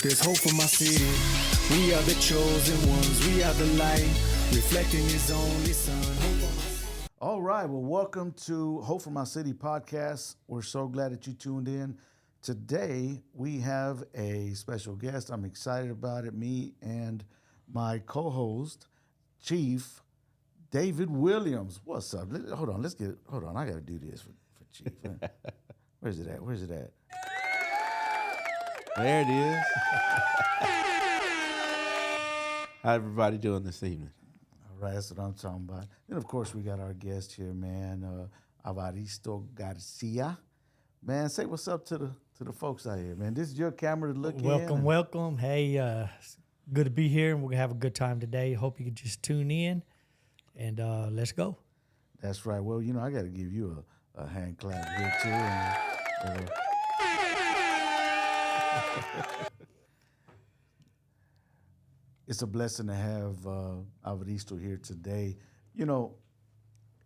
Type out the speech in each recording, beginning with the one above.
There's hope for my city. We are the chosen ones. We are the light, reflecting His only Son. All right. Well, welcome to Hope for My City podcast. We're so glad that you tuned in. Today, we have a special guest. I'm excited about it. Me and my co-host, Chief David Williams. What's up? Hold on. I got to do this for Chief. Where's it at? There it is. How everybody doing this evening? All right, that's what I'm talking about. Then, of course, we got our guest here, man, Evaristo Garcia. Man, say what's up to the folks out here, man. This is your camera to look in. Welcome. Hey, it's good to be here, and we're going to have a good time today. Hope you can just tune in, and let's go. That's right. Well, I got to give you a hand clap here, too. And, it's a blessing to have Evaristo here today.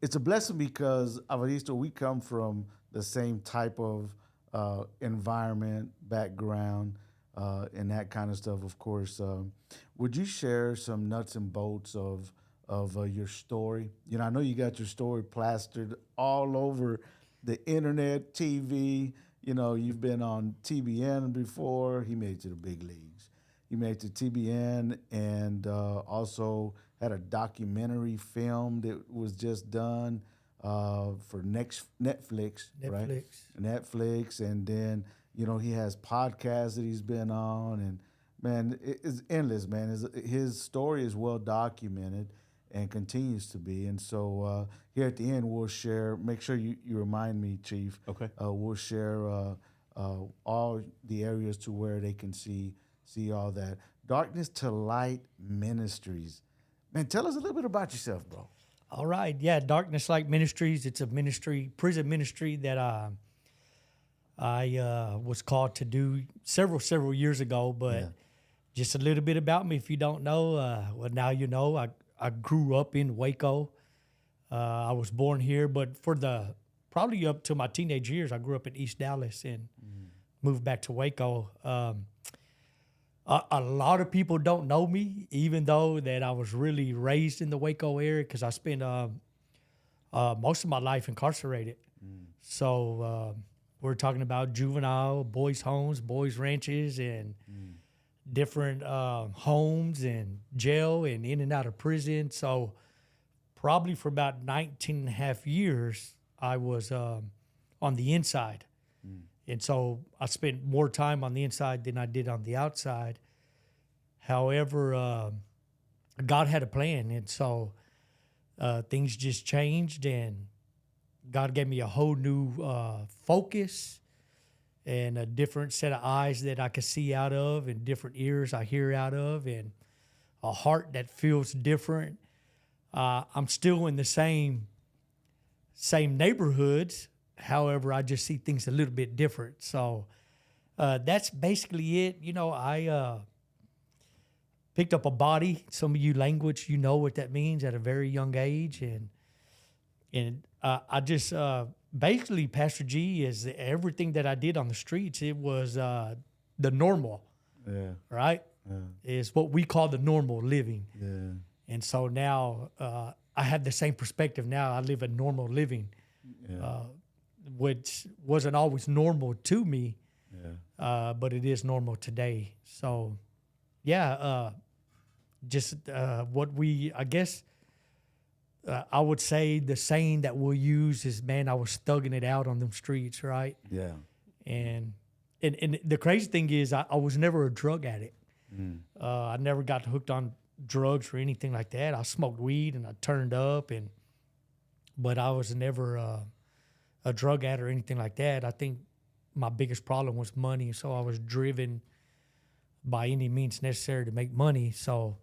It's a blessing because, Evaristo, we come from the same type of environment, background, and that kind of stuff, of course. Would you share some nuts and bolts of your story? I know you got your story plastered all over the internet, TV. You've been on TBN before. He made it to the big leagues. He made it to TBN and also had a documentary film that was just done for Netflix, right? Netflix. And then, he has podcasts that he's been on. And, man, it's endless, man. His story is well documented and continues to be. And so here at the end, we'll share, make sure you remind me, Chief. Okay. We'll share all the areas to where they can see all that. Darkness to Light Ministries. Man, tell us a little bit about yourself, bro. All right. Yeah, Darkness Light Ministries. It's a ministry, prison ministry that I was called to do several years ago. But just a little bit about me, if you don't know, well, now you know. I grew up in Waco. I was born here, but for probably up to my teenage years, I grew up in East Dallas and moved back to Waco. A lot of people don't know me, even though that I was really raised in the Waco area because I spent most of my life incarcerated. So we're talking about juvenile, boys' homes, boys' ranches, and different homes and jail and in and out of prison. So probably for about 19 and a half years, I was on the inside. And so I spent more time on the inside than I did on the outside. However, God had a plan. And so things just changed, and God gave me a whole new focus and a different set of eyes that I could see out of, and different ears I hear out of, and a heart that feels different. I'm still in the same neighborhoods. However, I just see things a little bit different. So that's basically it. I picked up a body. Some of you language, you know what that means at a very young age. And I just basically, Pastor G, is everything that I did on the streets. It was the normal, right? Yeah. Is what we call the normal living. Yeah. And so now I have the same perspective now. I live a normal living, which wasn't always normal to me, but it is normal today. So, just I guess I would say the saying that we'll use is, man, I was thugging it out on them streets, right? Yeah. And the crazy thing is I was never a drug addict. I never got hooked on drugs or anything like that. I smoked weed and I turned up, but I was never a drug addict or anything like that. I think my biggest problem was money, so I was driven by any means necessary to make money. So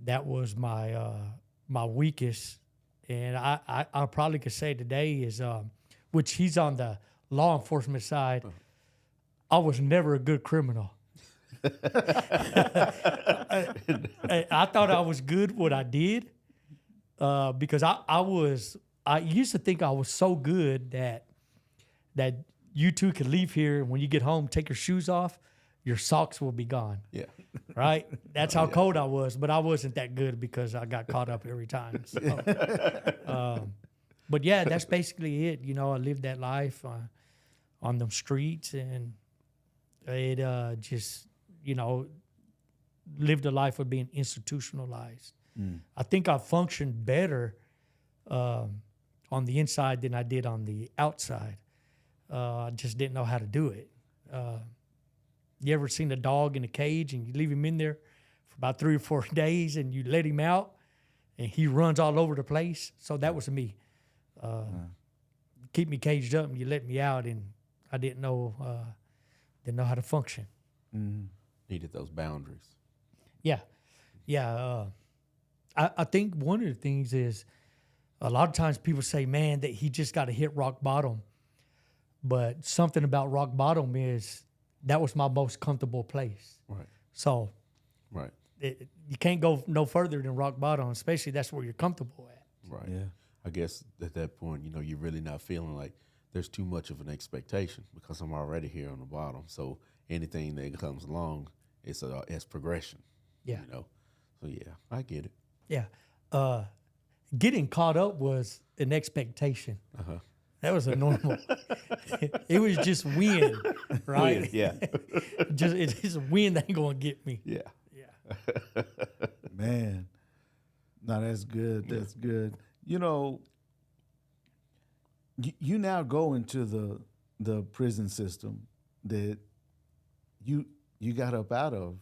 that was my weakest. And I probably could say today is, which he's on the law enforcement side, I was never a good criminal. I thought I was good what I did because I used to think I was so good that you two could leave here and when you get home, take your shoes off, your socks will be gone. Yeah. Right? That's how cold I was, but I wasn't that good because I got caught up every time. So, but yeah, that's basically it. You know, I lived that life on them streets, and it just, you know, lived a life of being institutionalized. I think I functioned better on the inside than I did on the outside. I just didn't know how to do it. You ever seen a dog in a cage and you leave him in there for about 3 or 4 days and you let him out and he runs all over the place? So that was me. Keep me caged up and you let me out, and I didn't know how to function. Needed those boundaries. Yeah. I think one of the things is a lot of times people say, man, that he just got to hit rock bottom. But something about rock bottom is that was my most comfortable place. Right. So Right. You can't go no further than rock bottom, especially that's where you're comfortable at. Right. Yeah. I guess at that point, you know, you're really not feeling like there's too much of an expectation because I'm already here on the bottom. So anything that comes along, it's progression. Yeah. You know. So yeah, I get it. Yeah. Getting caught up was an expectation. Uh-huh. That was a normal. It was just wind, right? Wind, yeah. It's just wind that ain't gonna get me. Yeah. Yeah. Man, no, that's good. That's good. You know, you now go into the prison system that you got up out of,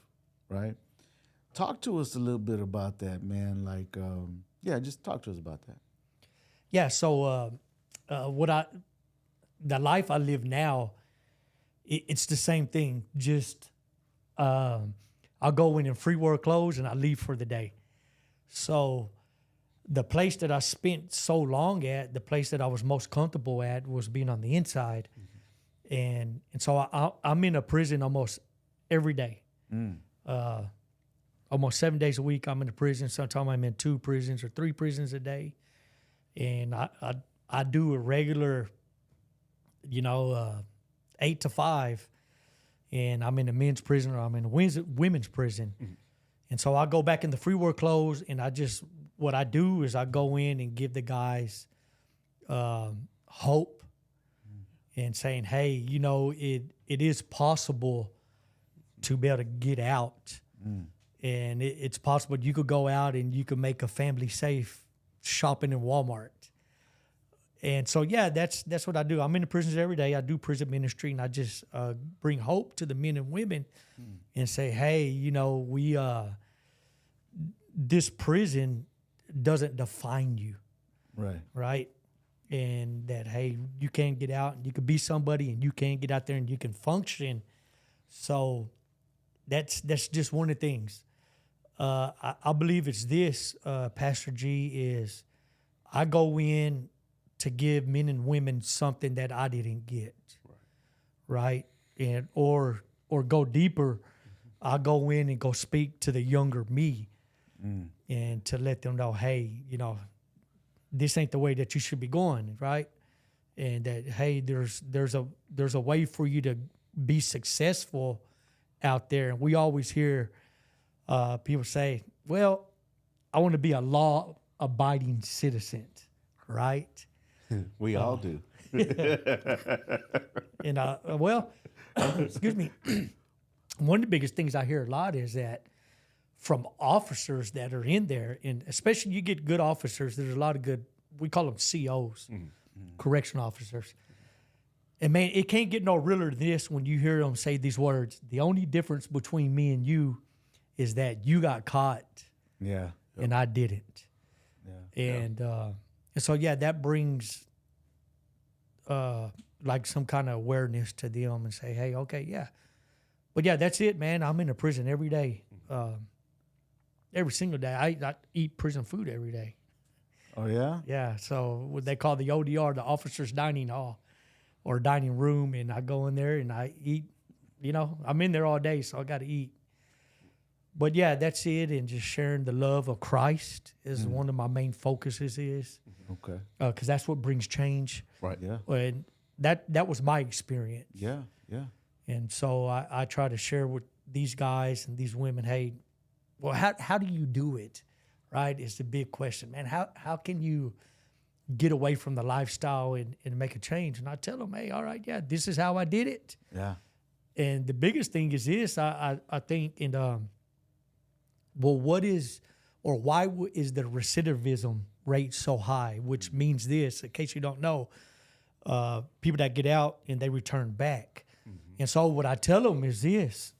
right? Talk to us a little bit about that, man. Like, just talk to us about that. Yeah. So, the life I live now, it's the same thing. Just, I'll go in free work clothes and I leave for the day. So the place that I spent so long at, the place that I was most comfortable at was being on the inside. And so I'm in a prison almost every day. Almost 7 days a week I'm in a prison. Sometimes I'm in 2 prisons or 3 prisons a day. And I do a regular, 8 to 5. And I'm in a men's prison or I'm in a women's prison. And so I go back in the free work clothes, and what I do is I go in and give the guys hope and saying, hey, it is possible to be able to get out. And it's possible you could go out and you could make a family safe shopping in Walmart. And so, yeah, that's what I do. I'm in the prisons every day. I do prison ministry, and I just bring hope to the men and women and say, hey, this prison doesn't define you. Right? And that, hey, you can get out and you can be somebody, and you can get out there and you can function. So that's just one of the things. I believe it's this, Pastor G, is I go in to give men and women something that I didn't get, right? And or go deeper, I go in and go speak to the younger me, and to let them know, hey, this ain't the way that you should be going, right? And that, hey, there's a way for you to be successful out there. And we always hear people say, well, I want to be a law-abiding citizen, right? We all do. And excuse me. One of the biggest things I hear a lot is that from officers that are in there, and especially you get good officers, there's a lot of good, we call them COs, correction officers. And man, it can't get no realer than this when you hear them say these words. The only difference between me and you is that you got caught, and I didn't. And so, that brings like some kind of awareness to them and say, hey, okay, yeah. But yeah, that's it, man. I'm in a prison every day, every single day. I eat prison food every day. Oh, yeah? Yeah, so what they call the ODR, the officers' dining hall or dining room, and I go in there and I eat. I'm in there all day, so I got to eat. But yeah, that's it, and just sharing the love of Christ is one of my main focuses is. Okay. Because that's what brings change. Right. Yeah. And that was my experience. Yeah. And so I try to share with these guys and these women, hey, well, how do you do it, right? Is the big question, man. How can you get away from the lifestyle and make a change? And I tell them, hey, all right, yeah, this is how I did it. Yeah. And the biggest thing is this, I think, well, what is, or why is the recidivism rate so high? Which means this, in case you don't know, people that get out and they return back. And so what I tell them is this,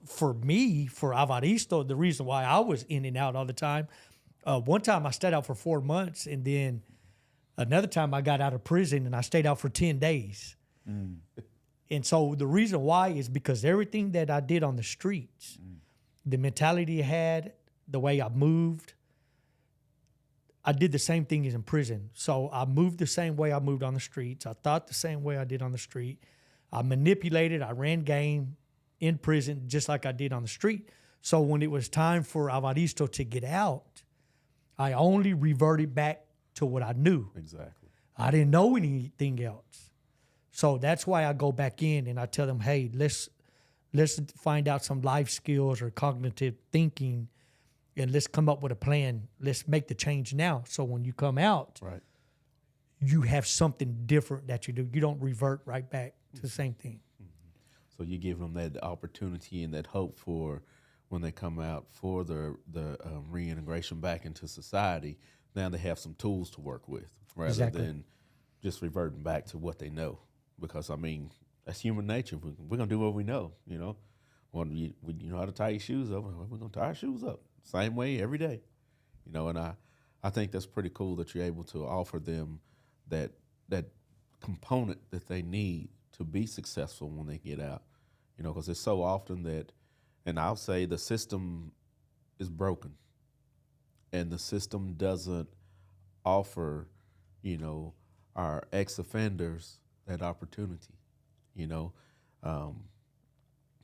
for me, for Evaristo, the reason why I was in and out all the time, one time I stayed out for 4 months, and then another time I got out of prison and I stayed out for 10 days. And so the reason why is because everything that I did on the streets, the mentality I had, the way I moved, I did the same thing as in prison. So I moved the same way I moved on the streets. I thought the same way I did on the street. I manipulated, I ran game in prison just like I did on the street. So when it was time for Evaristo to get out, I only reverted back to what I knew. Exactly. I didn't know anything else. So that's why I go back in and I tell them, hey, let's find out some life skills or cognitive thinking, and let's come up with a plan. Let's make the change now. So when you come out, Right. you have something different that you do. You don't revert right back to the same thing. So you give them that opportunity and that hope for when they come out for the reintegration back into society. Now they have some tools to work with rather Exactly. than just reverting back to what they know. Because I mean, that's human nature. We're gonna do what we know. You know, when you know how to tie your shoes up, we're gonna tie our shoes up same way every day. You know, and I think that's pretty cool that you're able to offer them that component that they need to be successful when they get out. You know, because it's so often that, and I'll say the system is broken, and the system doesn't offer, you know, our ex-offenders that opportunity. You know,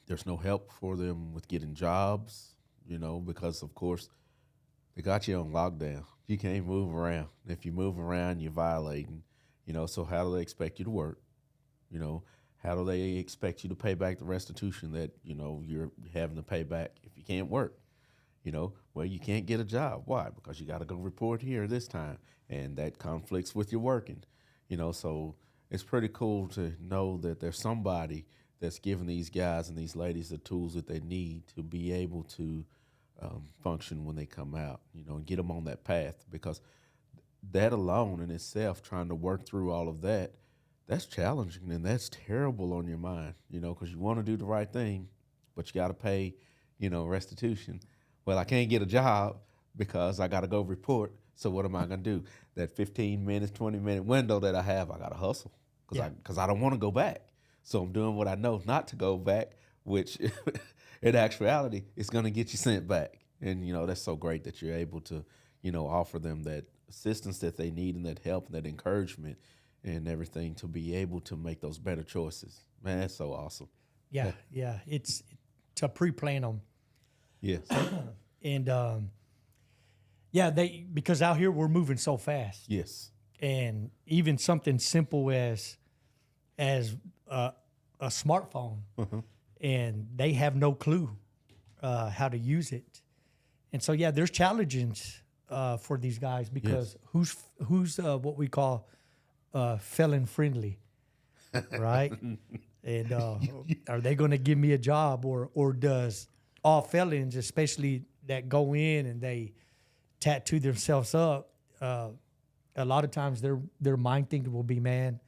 there's no help for them with getting jobs, you know, because of course they got you on lockdown. You can't move around. If you move around, you're violating, you know, so how do they expect you to work? You know, how do they expect you to pay back the restitution that, you know, you're having to pay back if you can't work? You know, well, you can't get a job. Why? Because you got to go report here this time, and that conflicts with your working. You know, so it's pretty cool to know that there's somebody that's giving these guys and these ladies the tools that they need to be able to function when they come out, you know, and get them on that path. Because that alone in itself, trying to work through all of that, that's challenging and that's terrible on your mind, you know, because you want to do the right thing, but you got to pay, you know, restitution. Well, I can't get a job because I got to go report. So what am I going to do? That 15 minutes, 20-minute window that I have, I got to hustle because I don't want to go back. So I'm doing what I know not to go back, which in actuality is going to get you sent back. And, you know, that's so great that you're able to, you know, offer them that assistance that they need and that help and that encouragement and everything to be able to make those better choices. Man, that's so awesome. Yeah. It's to pre-plan them. Yes. And because out here we're moving so fast. Yes. And even something simple as a smartphone, and they have no clue how to use it. And so there's challenges for these guys because who's what we call felon friendly, right? And are they going to give me a job, or does all felons, especially that go in and they tattoo themselves up, a lot of times their mind thinking will be, man,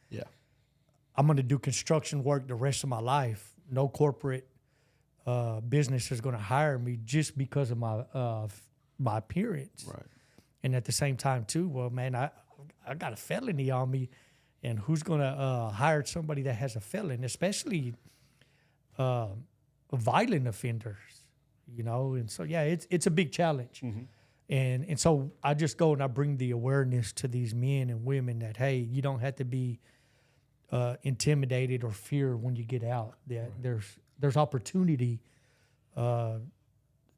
I'm going to do construction work the rest of my life. No corporate business is going to hire me just because of my appearance. Right. And at the same time, too, well, man, I got a felony on me, and who's going to hire somebody that has a felon, especially violent offenders, you know? And so, it's a big challenge. And so I just go and I bring the awareness to these men and women that, hey, you don't have to be intimidated or fear when you get out. That there's opportunity, and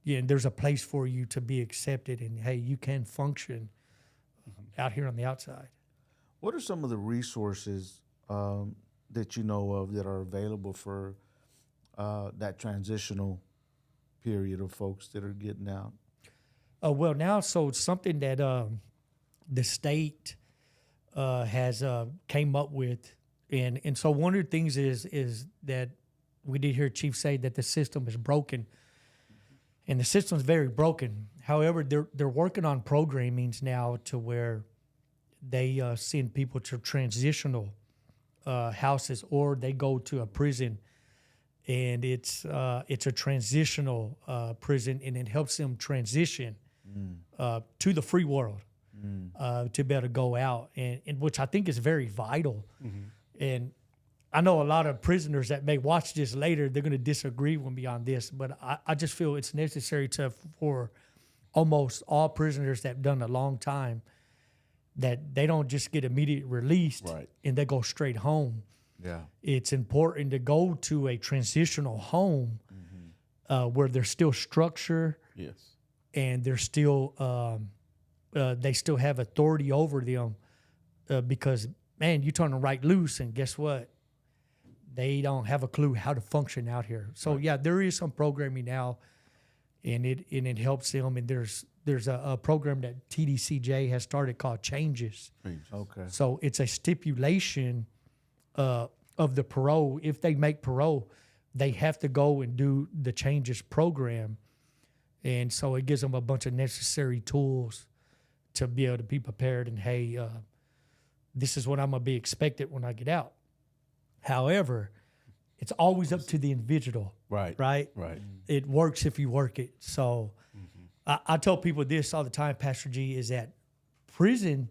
there's a place for you to be accepted, and hey, you can function out here on the outside. What are some of the resources that you know of that are available for that transitional period of folks that are getting out? Well, now, so something that the state has came up with, and so one of the things is that we did hear Chief say that the system is broken, and the system is very broken. However, they're working on programmings now to where they send people to transitional houses, or they go to a prison, and it's a transitional prison, and it helps them transition to the free world, to be able to go out, and which I think is very vital. And I know a lot of prisoners that may watch this later, they're going to disagree with me on this, but I just feel it's necessary for almost all prisoners that have done a long time, that they don't just get immediate released and they go straight home. Yeah, It's important to go to a transitional home where there's still structure, Yes. and there's still they still have authority over them, because man, you turn them right loose, and guess what? They don't have a clue how to function out here. So yeah, there is some programming now, and it helps them. And there's a program that TDCJ has started called Changes. okay. So it's a stipulation of the parole. If they make parole, they have to go and do the Changes program. And so it gives them a bunch of necessary tools to be able to be prepared. And hey, this is what I'm going to be expected when I get out. However, it's always up to the individual. Right. Right? Right. It works if you work it. So I tell people this all the time, Pastor G, is that prison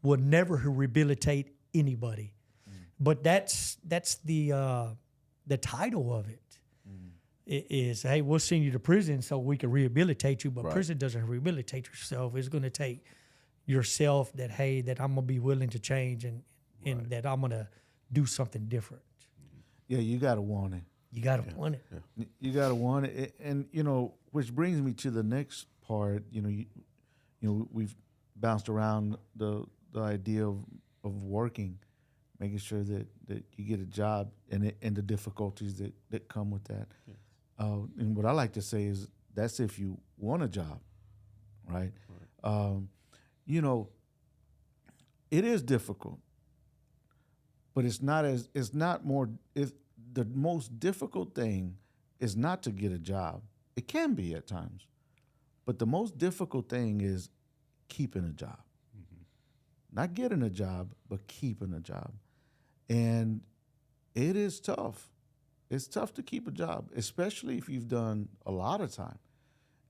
will never rehabilitate anybody. But that's the title of it. It is, hey, we'll send you to prison so we can rehabilitate you, but prison doesn't rehabilitate yourself. It's going to take yourself that, hey, that I'm going to be willing to change, and that I'm going to do something different. Yeah, you got to want it. You got to want it. Yeah. You got to want it, and which brings me to the next part. We've bounced around the idea of working, making sure that you get a job, and the difficulties that come with that. Yeah. And what I like to say is that's if you want a job, right? It is difficult, but the most difficult thing is not to get a job. It can be at times, but the most difficult thing is keeping a job. Not getting a job, but keeping a job. And it is tough. It's tough to keep a job, especially if you've done a lot of time.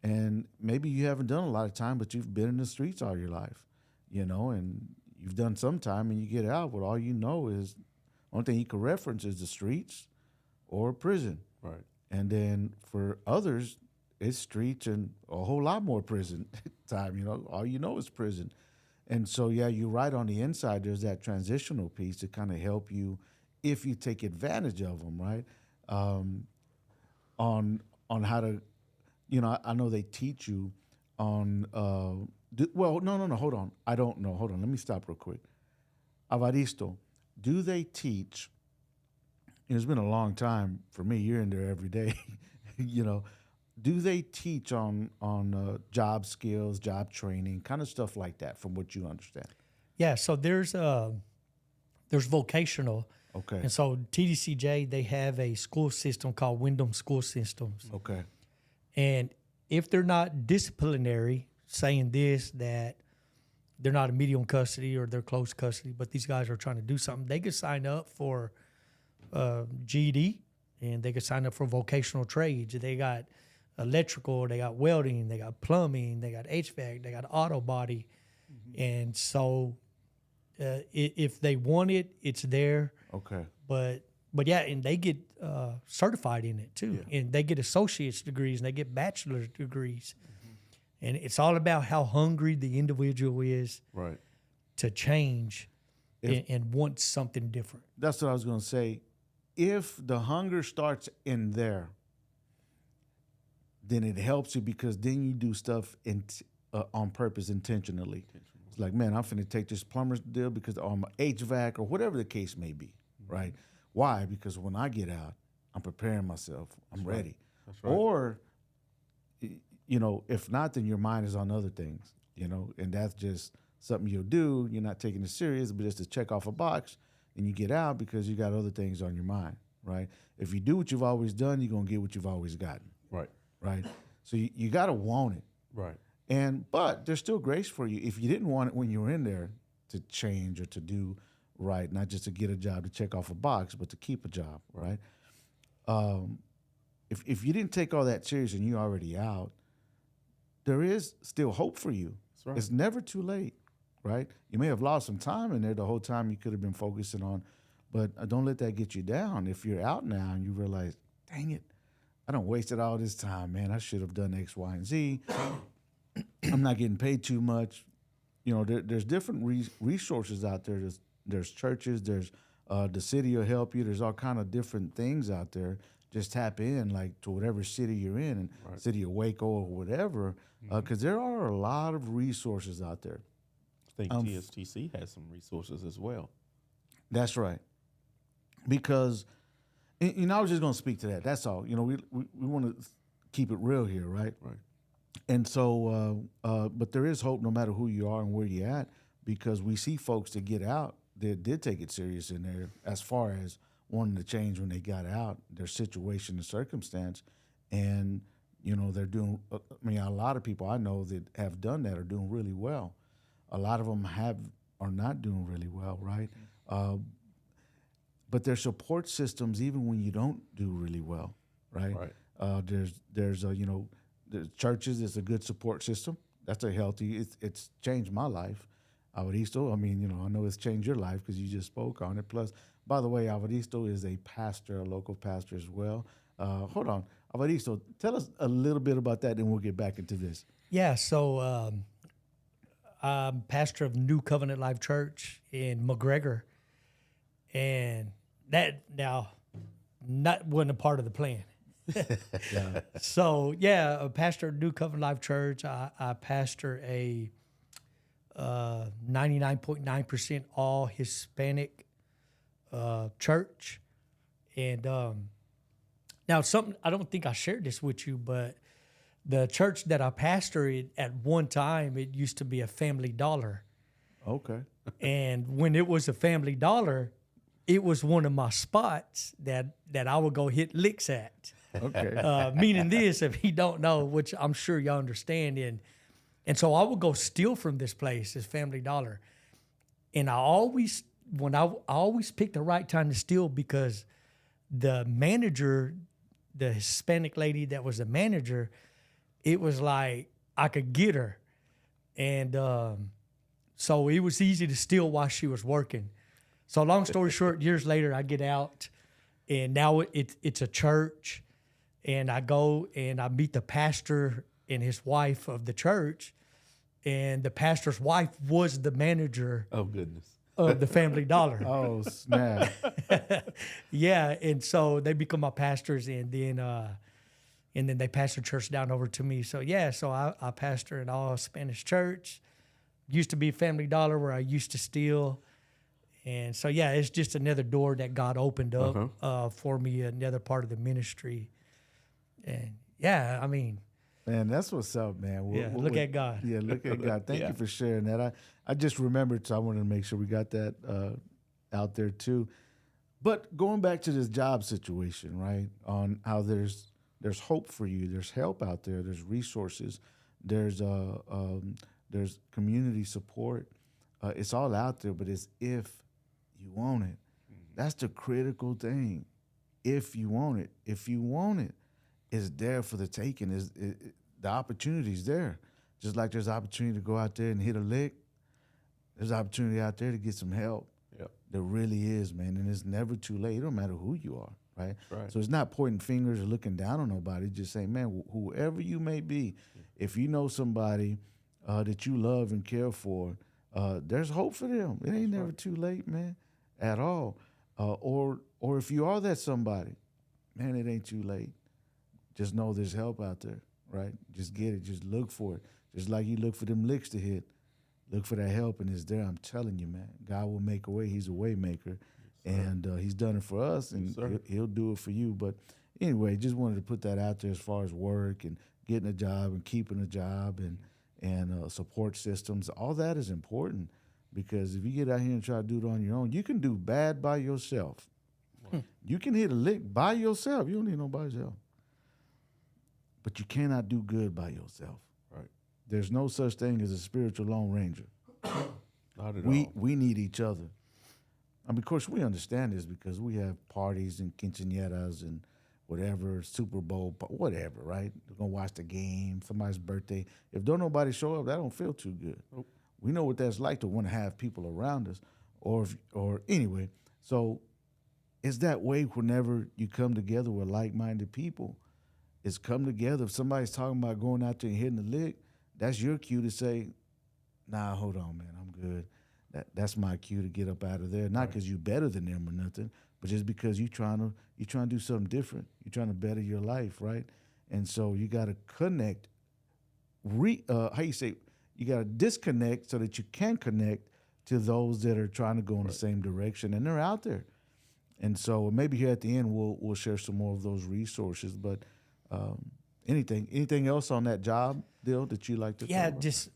And maybe you haven't done a lot of time, but you've been in the streets all your life, and you've done some time and you get out, but all you know is, only thing you can reference is the streets or prison. Right. And then for others, it's streets and a whole lot more prison time. All you know is prison. And so, yeah, you're right on the inside. There's that transitional piece to kind of help you if you take advantage of them, right? On how to, I know they teach you on, no, hold on. I don't know. Hold on. Let me stop real quick. Evaristo, do they teach, it's been a long time for me, you're in there every day, do they teach on job skills, job training, kind of stuff like that, from what you understand? Yeah, so there's vocational. Okay. And so TDCJ, they have a school system called Wyndham School Systems. Okay. And if they're not disciplinary, saying this, that they're not immediate custody or they're close custody, but these guys are trying to do something, they could sign up for GED, and they could sign up for vocational trades. They got electrical, they got welding, they got plumbing, they got HVAC, they got auto body. And so if they want it, it's there. Okay. But yeah, and they get certified in it too. Yeah. And they get associate's degrees and they get bachelor's degrees. And it's all about how hungry the individual is to change and want something different. That's what I was going to say. If the hunger starts in there, then it helps you, because then you do stuff on purpose, intentionally. It's like, man, I'm finna take this plumber's deal because I'm HVAC or whatever the case may be, right? Why? Because when I get out, I'm preparing myself. I'm right. ready. That's right. Or, you know, if not, then your mind is on other things, you know, and that's just something you'll do. You're not taking it serious, but just to check off a box, and you get out because you got other things on your mind, right? If you do what you've always done, you're going to get what you've always gotten, Right. right? So you got to want it. Right. But there's still grace for you if you didn't want it when you were in there to change or to do right, not just to get a job to check off a box, but to keep a job, right? If you didn't take all that serious and you're already out, there is still hope for you. That's right. It's never too late, right? You may have lost some time in there the whole time you could have been focusing on, but don't let that get you down. If you're out now and you realize, dang it, I done wasted all this time, man. I should have done X, Y, and Z. I'm not getting paid too much. You know, there's different resources out there. There's churches. There's the city will help you. There's all kind of different things out there. Just tap in, like, to whatever city you're in, and Right. city of Waco or whatever, because there are a lot of resources out there. I think TSTC has some resources as well. That's right. Because, you know, I was just going to speak to that. That's all. You know, we want to keep it real here, right? Right. And so, but there is hope no matter who you are and where you're at, because we see folks that get out that did take it serious in there as far as wanting to change when they got out, their situation and circumstance. And, you know, they're doing, I mean, a lot of people I know that have done that are doing really well. A lot of them are not doing really well, right? But there's support systems even when you don't do really well, right? Right. There's you know, the churches is a good support system. That's a healthy. It's changed my life. Evaristo, I mean, you know, I know it's changed your life because you just spoke on it. Plus, by the way, Evaristo is a pastor, a local pastor as well. Hold on, Evaristo, tell us a little bit about that, and we'll get back into this. Yeah, so I'm pastor of New Covenant Life Church in McGregor, and that now wasn't a part of the plan. So yeah, a pastor of New Covenant Life Church. I pastor a 99.9% all Hispanic church, and now something I don't think I shared this with you, but the church that I pastored at one time, it used to be a Family Dollar. Okay. And when it was a Family Dollar, it was one of my spots that I would go hit licks at. Okay. Meaning this, if you don't know, which I'm sure y'all understand, and so I would go steal from this place, this Family Dollar. And I always picked the right time to steal, because the manager, the Hispanic lady that was the manager, it was like I could get her. And so it was easy to steal while she was working. So long story short, years later, I get out, and now it's a church, and I go and I meet the pastor and his wife of the church, and the pastor's wife was the manager Oh, goodness. of the Family Dollar. Oh, snap. Yeah, and so they become my pastors, and then they pass the church down over to me. So yeah, so I pastor an all Spanish church. Used to be a Family Dollar where I used to steal. And so yeah, it's just another door that God opened up for me, another part of the ministry. And yeah, I mean, Man, that's what's up, man. Look at God. Yeah, look at God. Thank you for sharing that. I just remembered, so I wanted to make sure we got that out there too. But going back to this job situation, right, on how there's hope for you, there's help out there, there's resources, there's community support. It's all out there, but it's if you want it. That's the critical thing. If you want it. If you want it, it's there for the taking. The opportunity's there. Just like there's opportunity to go out there and hit a lick, there's opportunity out there to get some help. Yep. There really is, man, and it's never too late. It don't matter who you are, right? Right. So it's not pointing fingers or looking down on nobody. Just saying, man, whoever you may be, if you know somebody that you love and care for, there's hope for them. It ain't never too late, man, at all. Or if you are that somebody, man, it ain't too late. Just know there's help out there, right? Just get it. Just look for it. Just like you look for them licks to hit. Look for that help, and it's there. I'm telling you, man. God will make a way. He's a way maker. and he's done it for us, and he'll do it for you. But anyway, just wanted to put that out there as far as work and getting a job and keeping a job and support systems. All that is important, because if you get out here and try to do it on your own, you can do bad by yourself. You can hit a lick by yourself. You don't need nobody else. But you cannot do good by yourself. Right. There's no such thing as a spiritual Lone Ranger. Not at all. We need each other. I mean, of course, we understand this because we have parties and quinceañeras and whatever, Super Bowl, whatever, right? We're going to watch the game, somebody's birthday. If don't nobody show up, that don't feel too good. Nope. We know what that's like to want to have people around us. Or anyway, so it's that way whenever you come together with like-minded people. It's come together. If somebody's talking about going out there and hitting the lick, that's your cue to say, nah, hold on, man, I'm good. That's my cue to get up out of there. Not because you're better than them or nothing, but just because you're trying to do something different. You're trying to better your life, right? And so you got to connect. You got to disconnect so that you can connect to those that are trying to go in the same direction, and they're out there. And so maybe here at the end we'll share some more of those resources. But anything else on that job deal that you like to talk about? Just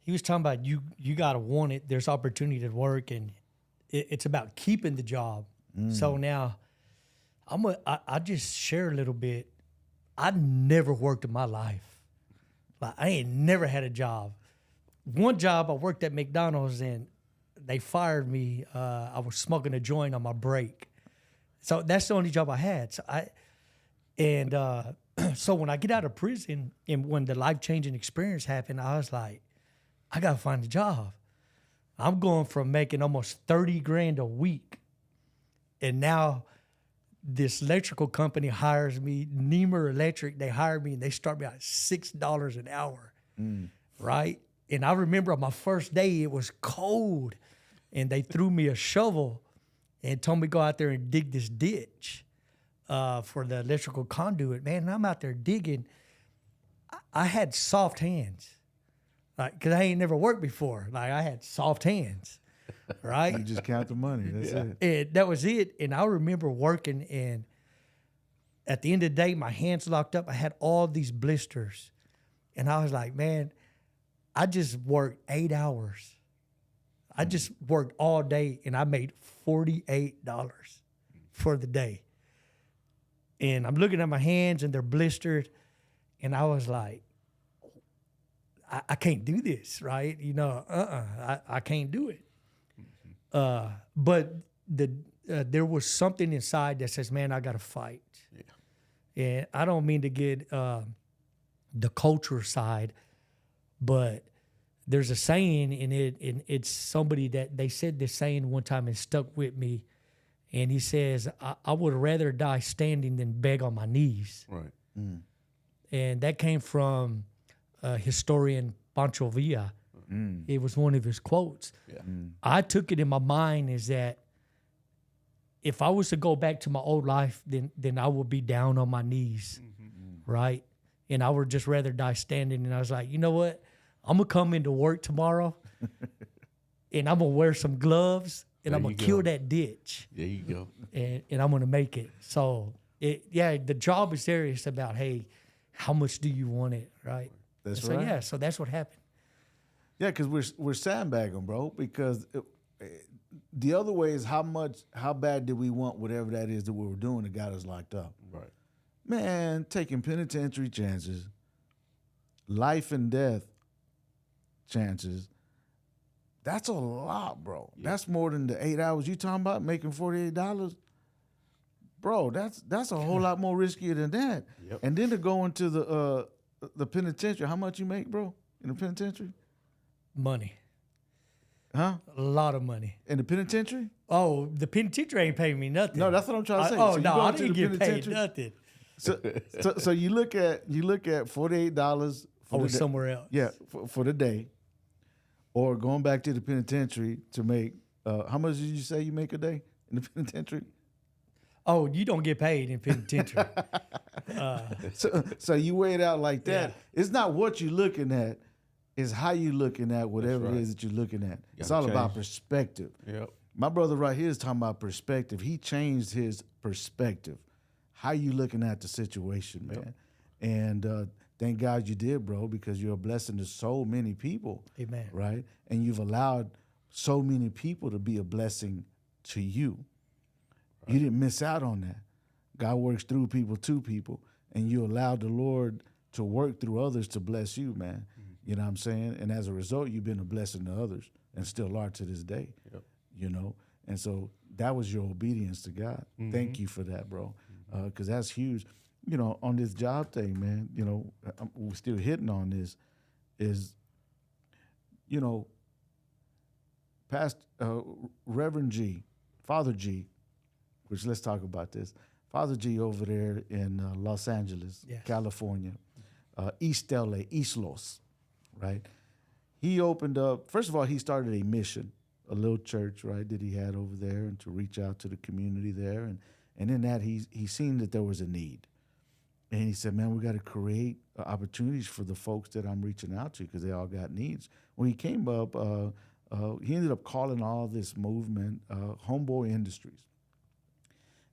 he was talking about you got to want it. There's opportunity to work, and it's about keeping the job. So now I just share a little bit. I never worked in my life. Like, I ain't never had a job. One job, I worked at McDonald's, and they fired me. I was smoking a joint on my break. So that's the only job I had. So when I get out of prison and when the life-changing experience happened, I was like, I got to find a job. I'm going from making almost $30,000 a week, and now this electrical company hires me, Niemer Electric. They hired me, and they start me at $6 an hour, right? And I remember on my first day, it was cold, and they threw me a shovel and told me to go out there and dig this ditch for the electrical conduit. Man, and I'm out there digging. I had soft hands, because I ain't never worked before. Like, I had soft hands, right? You just count the money. That's it. And that was it. And I remember working, and at the end of the day, my hands locked up. I had all these blisters. And I was like, man, I just worked 8 hours. I just worked all day, and I made $48 for the day. And I'm looking at my hands, and they're blistered. And I was like, I can't do this, right? I can't do it. But there was something inside that says, man, I got to fight. Yeah. And I don't mean to get the culture side, but there's a saying in it, and it's somebody that they said this saying one time and stuck with me. And he says, I would rather die standing than beg on my knees. Right. And that came from historian Pancho Villa. It was one of his quotes. Yeah. I took it in my mind is that if I was to go back to my old life, then I would be down on my knees, right? And I would just rather die standing. And I was like, you know what? I'm going to come into work tomorrow, and I'm going to wear some gloves, and I'm going to kill that ditch. There you go. And I'm going to make it. So, the job is there. It's about, hey, how much do you want it, right? That's right. right. Yeah, so that's what happened. Yeah, because we're sandbagging, bro. Because the other way is how bad did we want whatever that is that we were doing that got us locked up? Right. Man, taking penitentiary chances, life and death chances. That's a lot, bro. Yeah. That's more than the 8 hours you talking about making $48. Bro, that's a whole lot more riskier than that. Yep. And then to go into the penitentiary, how much you make, bro, in the penitentiary? Money. Huh? A lot of money. In the penitentiary? Oh, the penitentiary ain't paying me nothing. No, that's what I'm trying to say. I didn't get paid nothing. So you look at $48 for somewhere else. Yeah, for the day, or going back to the penitentiary to make how much did you say you make a day in the penitentiary? Oh, you don't get paid in penitentiary. So you weigh it out like that. Yeah. It's not what you're looking at. It's how you're looking at whatever right. it is that you're looking at. It's all about perspective. Yep. My brother right here is talking about perspective. He changed his perspective. How you looking at the situation, man? Yep. And thank God you did, bro, because you're a blessing to so many people. Amen. Right? And you've allowed so many people to be a blessing to you. Right. You didn't miss out on that. God works through people to people, and you allowed the Lord to work through others to bless you, man. Mm-hmm. You know what I'm saying? And as a result, you've been a blessing to others and still are to this day. Yep. You know? And so that was your obedience to God. Mm-hmm. Thank you for that, bro, because that's huge. You know, on this job thing, man, you know, we're still hitting on this, is, you know, Reverend G, Father G, which let's talk about this. Father G over there in Los Angeles, yes. California, East LA, East Los, right? He opened up, first of all, he started a mission, a little church, right, that he had over there, and to reach out to the community there. And in that, he seen that there was a need. And he said, man, we got to create opportunities for the folks that I'm reaching out to, because they all got needs. When he came up, he ended up calling all this movement Homeboy Industries.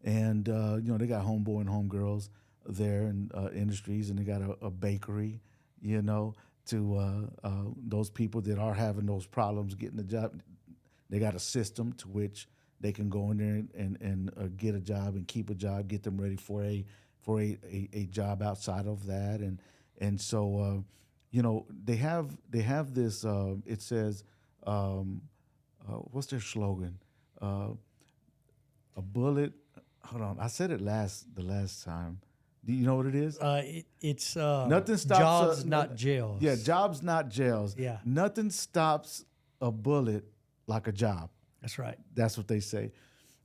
And, you know, they got homeboy and homegirls there in industries, and they got a bakery, you know, to those people that are having those problems getting a job. They got a system to which they can go in there and get a job and keep a job, get them ready for a job outside of that. And so, you know, they have this, it says, what's their slogan? A bullet. Hold on, I said it the last time. Do you know what it is? It's nothing stops jobs, not jails. Yeah, jobs, not jails. Yeah, nothing stops a bullet like a job. That's right. That's what they say.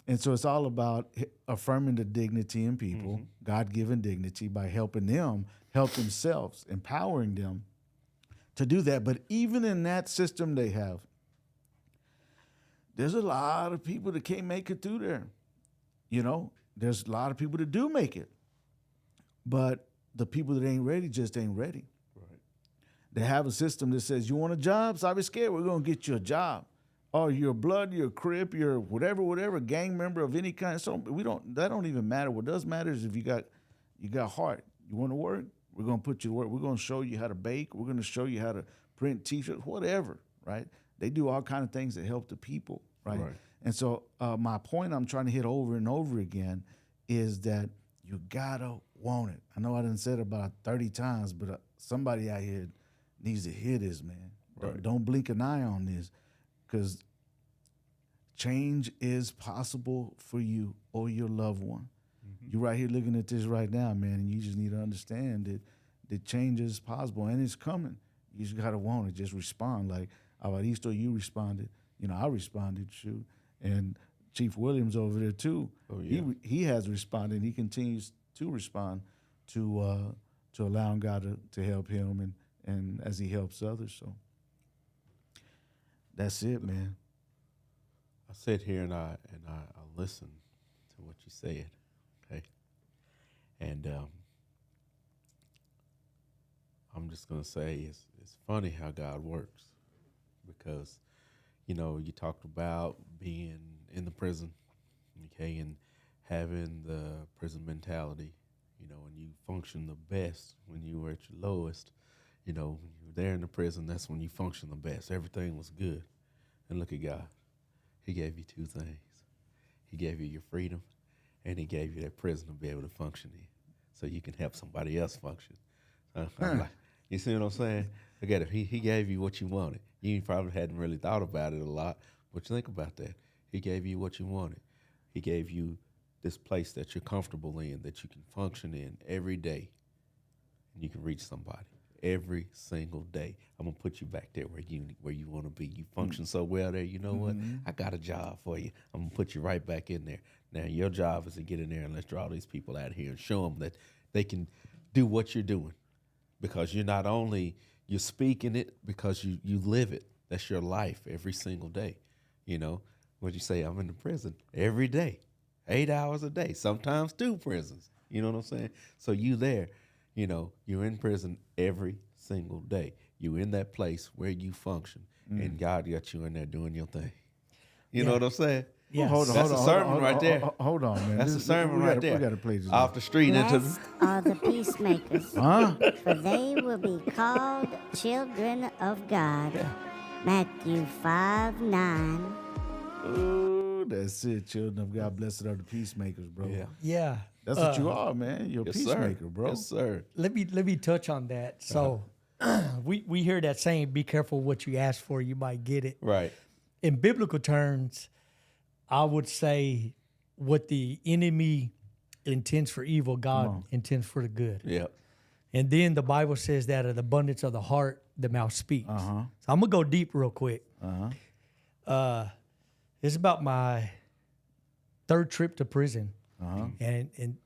And so it's all about affirming the dignity in people, mm-hmm. God-given dignity, by helping them help themselves, empowering them to do that. But even in that system they have, there's a lot of people that can't make it through there. You know, there's a lot of people that do make it, but the people that ain't ready just ain't ready. Right. They have a system that says, you want a job? Sorry, scared. We're going to get you a job. Oh, you're a blood, you're a Crip, you're whatever, gang member of any kind. So that don't even matter. What does matter is if you got heart. You want to work? We're going to put you to work. We're going to show you how to bake. We're going to show you how to print T-shirts, whatever, right? They do all kind of things that help the people, right? And so my point I'm trying to hit over and over again is that you gotta want it. I know I done said it about 30 times, but somebody out here needs to hear this, man. Right. Don't blink an eye on this, because change is possible for you or your loved one. Mm-hmm. You're right here looking at this right now, man, and you just need to understand that change is possible and it's coming. You just gotta want it. Just respond. Like Evaristo, you responded. You know, I responded, shoot. And Chief Williams over there too. Oh, yeah. He has responded. He continues to respond to allowing God to help him and as he helps others. So that's it, man. I sit here and I listen to what you said, okay? And I'm just gonna say it's funny how God works, because you know, you talked about being in the prison, okay, and having the prison mentality, you know, and you function the best when you were at your lowest. You know, when you were there in the prison, that's when you function the best. Everything was good. And look at God. He gave you two things. He gave you your freedom, and he gave you that prison to be able to function in, so you can help somebody else function. I'm like, you see what I'm saying? Look at it. He gave you what you wanted. You probably hadn't really thought about it a lot, but think about that. He gave you what you wanted. He gave you this place that you're comfortable in, that you can function in every day, and you can reach somebody every single day. I'm gonna put you back there where you want to be. You function so well there. You know what? I got a job for you. I'm gonna put you right back in there. Now your job is to get in there and let's draw these people out here and show them that they can do what you're doing, because you're not only you're speaking it, because you live it. That's your life every single day. You know, what you say, I'm in the prison every day, 8 hours a day, sometimes 2 prisons. You know what I'm saying? So you there, you know, you're in prison every single day. You're in that place where you function, and God got you in there doing your thing. You know what I'm saying? Yes. That's a sermon right there. Hold on, man. That's a sermon right there. We got to play this. Off the street into Blessed are the peacemakers, for they will be called children of God. Matthew 5:9. Ooh, that's it. Children of God, blessed are the peacemakers, bro. Yeah. Yeah. That's what you are, man. You're a Yes, peacemaker, sir. bro. Yes, sir. Let me touch on that. So we hear that saying, be careful what you ask for, you might get it. Right. In biblical terms, I would say what the enemy intends for evil, God intends for the good. Yeah. And then the Bible says that of the abundance of the heart, the mouth speaks. So I'm going to go deep real quick. It's about my third trip to prison. And in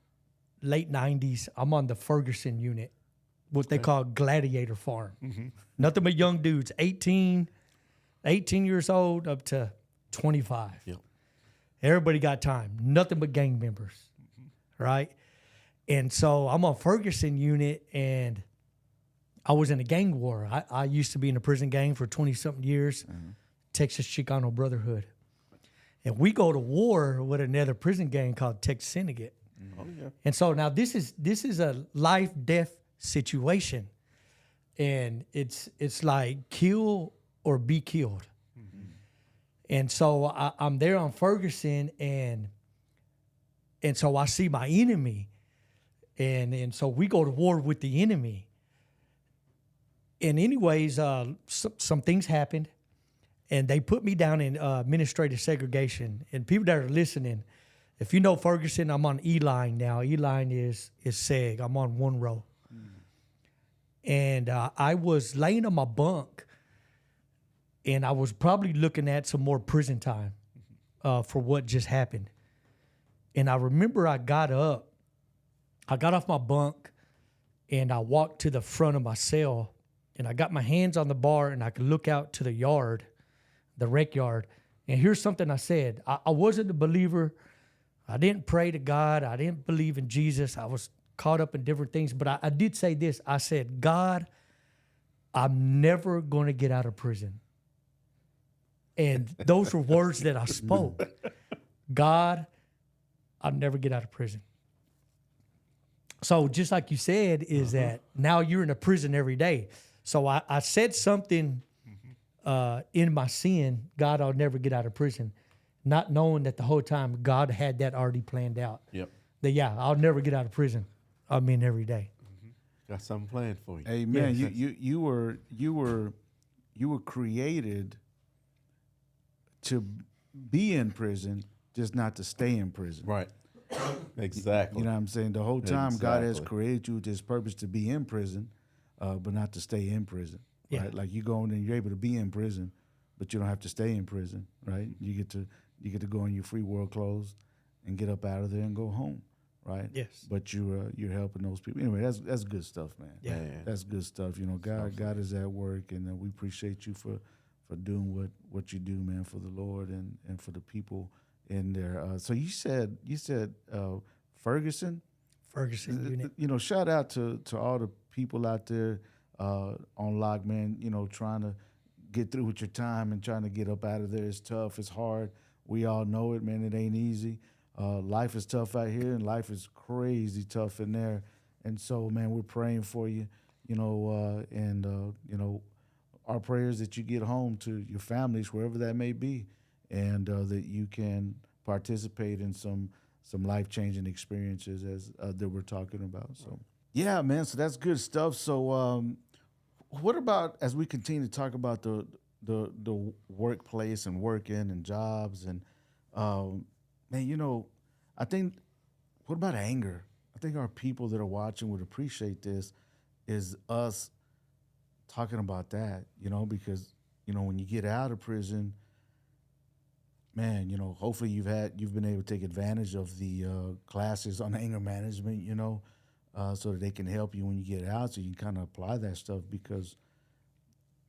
late 90s, I'm on the Ferguson unit, what they call Gladiator Farm. Nothing but young dudes, 18 years old up to 25. Yep. Everybody got time. Nothing but gang members, right? And so I'm on Ferguson unit, and I was in a gang war. I used to be in a prison gang for 20-something years, Texas Chicano Brotherhood. And we go to war with another prison gang called Texas Syndicate. Oh, yeah. And so now this is a life-death situation. And it's like kill or be killed. And so I'm there on Ferguson, and so I see my enemy. And so we go to war with the enemy. And anyways, some things happened, and they put me down in administrative segregation. And people that are listening, if you know Ferguson, I'm on E-line now. E-line is seg. I'm on one row. And I was laying on my bunk, and I was probably looking at some more prison time for what just happened. And I remember I got off my bunk, and I walked to the front of my cell, and I got my hands on the bar, and I could look out to the yard, the rec yard. And here's something I said. I wasn't a believer. I didn't pray to God. I didn't believe in Jesus. I was caught up in different things. But I did say this. I said, God, I'm never going to get out of prison. And those were words that I spoke. God, I'll never get out of prison. So just like you said, is that now you're in a prison every day. So I said something in my sin, God, I'll never get out of prison, not knowing that the whole time God had that already planned out. Yep. That, yeah, I'll never get out of prison. I'm in every day. Got something planned for you. Amen. Yes. You were created to be in prison, just not to stay in prison. Right. Exactly. You know what I'm saying? The whole time God has Exactly. created you with this purpose to be in prison, but not to stay in prison. Yeah. Right? Like you go in and you're able to be in prison, but you don't have to stay in prison, right? You get to go in your free world clothes and get up out of there and go home, right? Yes. But you're helping those people. Anyway, that's good stuff, man. Yeah. Man. That's good stuff. You know, God is at work, and we appreciate you for doing what you do, man, for the Lord and for the people in there. So you said Ferguson Ferguson unit. Shout out to all the people out there on lock, man. Trying to get through with your time and trying to get up out of there. It's tough. It's hard. We all know it, man. It ain't easy. Life is tough out here, and life is crazy tough in there. And so, man, we're praying for you. Our prayers that you get home to your families, wherever that may be, and that you can participate in some life-changing experiences as that we're talking about. So, yeah, man. So that's good stuff. So, what about as we continue to talk about the workplace and working and jobs and man, I think what about anger? I think our people that are watching would appreciate this. Is us talking about that, because when you get out of prison, man, hopefully you've been able to take advantage of the classes on anger management, so that they can help you when you get out, so you can kind of apply that stuff. Because,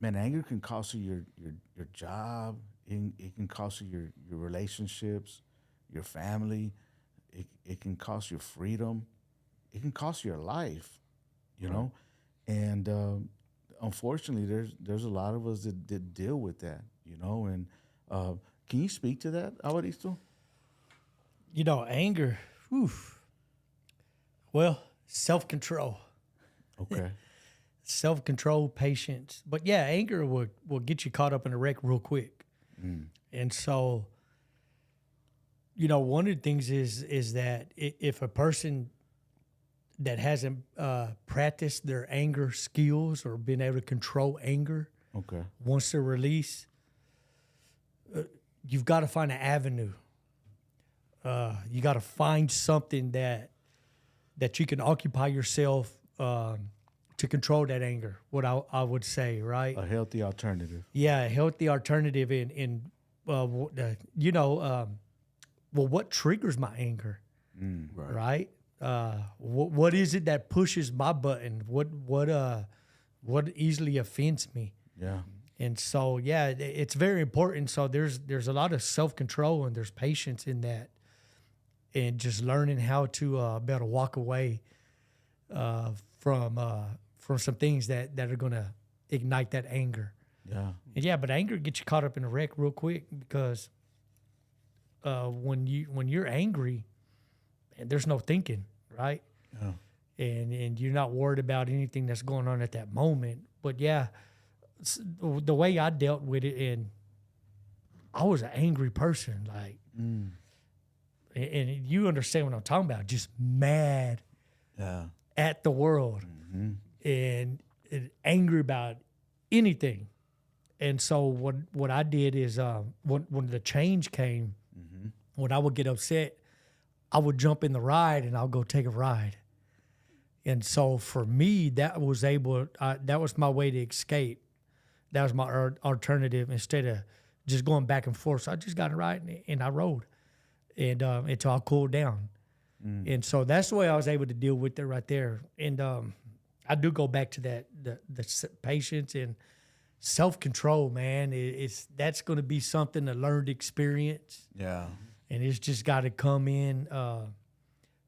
man, anger can cost you your job, it can cost you your relationships, your family, it can cost you freedom, it can cost you your life, and unfortunately, there's a lot of us that deal with that, and Can you speak to that, Evaristo? You know, anger. Whew. Well, self-control. Okay. Self-control, patience. But yeah, anger will get you caught up in a wreck real quick. And so, you know, one of the things is that if a person that hasn't practiced their anger skills or been able to control anger, Okay. wants to release, you've got to find an avenue. You got to find something that you can occupy yourself to control that anger, what I would say, right? A healthy alternative. Yeah, a healthy alternative in you know, well, what triggers my anger, right? What is it that pushes my button? What easily offends me? Yeah. And so, yeah, it's very important. So there's a lot of self-control and there's patience in that, and just learning how to be able to walk away from some things that are going to ignite that anger. Yeah. And yeah, but anger gets you caught up in a wreck real quick because when you're angry, and there's no thinking, right? Yeah. And you're not worried about anything that's going on at that moment. But yeah, the way I dealt with it, and I was an angry person, like, and you understand what I'm talking about, just mad at the world and angry about anything. And so what I did is when the change came, when I would get upset, I would jump in the ride and I'll go take a ride. And so for me, that was my way to escape. That was my alternative instead of just going back and forth. So I just got a ride and I rode, and until I cooled down. And so that's the way I was able to deal with it right there. And I do go back to that the patience and self-control, man. That's going to be something, a learned experience. Yeah. And it's just got to come in